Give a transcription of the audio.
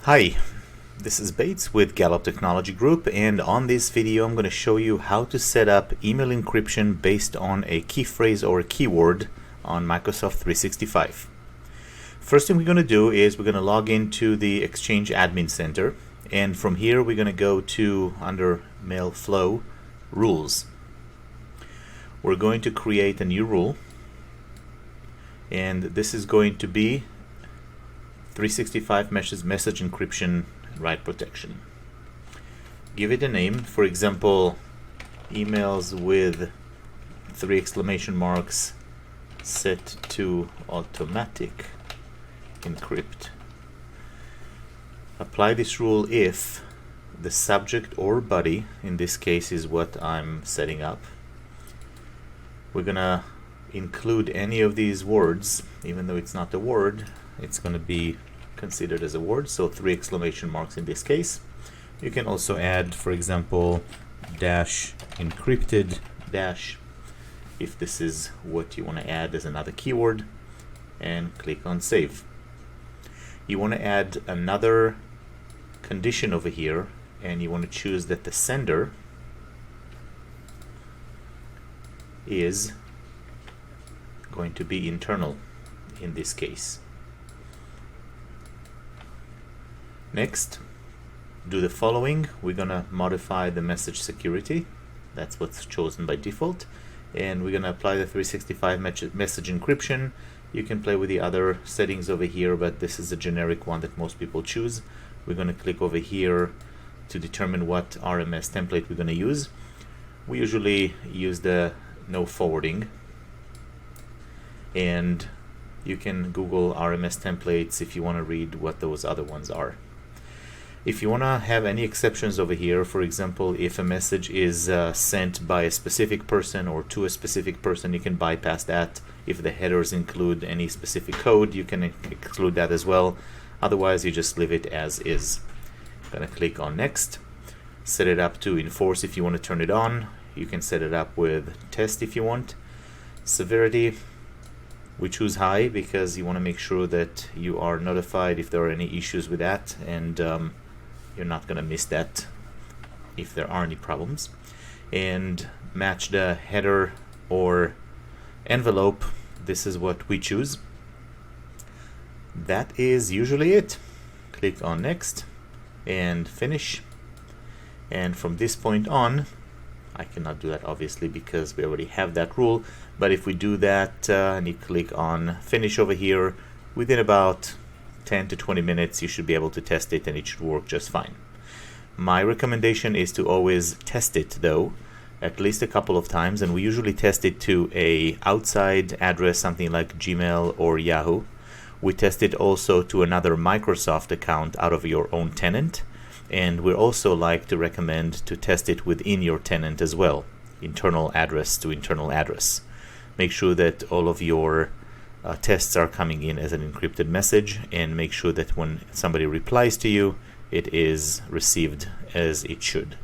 Hi, this is Bates with Gallup Technology Group, and on this video I'm going to show you how to set up email encryption based on a key phrase or a keyword on Microsoft 365. First thing we're going to do is we're going to log into the Exchange Admin Center, and from here we're going to go to under Mail Flow Rules. We're going to create a new rule, and this is going to be 365 message encryption and write protection. Give it a name, for example, emails with 3 exclamation marks set to automatic encrypt. Apply this rule if the subject or body, in this case is what I'm setting up. We're gonna include any of these words, even though it's not a word, it's going to be considered as a word, so 3 exclamation marks in this case. You can also add, for example, dash encrypted dash if this is what you want to add as another keyword, and click on save. You want to add another condition over here, and you want to choose that the sender is going to be internal in this case. Next, do the following. We're gonna modify the message security. That's what's chosen by default, and we're gonna apply the 365 message encryption. You can play with the other settings over here, but this is a generic one that most people choose. We're gonna click over here to determine what RMS template we're gonna use. We usually use the no forwarding, and you can Google RMS templates if you want to read what those other ones are. If you want to have any exceptions over here, for example, if a message is sent by a specific person or to a specific person, you can bypass that. If the headers include any specific code, you can exclude that as well. Otherwise, you just leave it as is. I'm going to click on next. Set it up to enforce if you want to turn it on. You can set it up with test if you want. Severity, we choose high because you want to make sure that you are notified if there are any issues with that, and you're not going to miss that if there are any problems. And match the header or envelope. This is what we choose. That is usually it. Click on next and finish. And from this point on, I cannot do that obviously because we already have that rule, but if we do that and you click on finish over here, within about 10 to 20 minutes you should be able to test it, and it should work just fine. My recommendation is to always test it though, at least a couple of times, and we usually test it to a outside address, something like Gmail or Yahoo. We test it also to another Microsoft account out of your own tenant, and we also like to recommend to test it within your tenant as well, internal address to internal address. Make sure that all of your tests are coming in as an encrypted message, and make sure that when somebody replies to you, it is received as it should.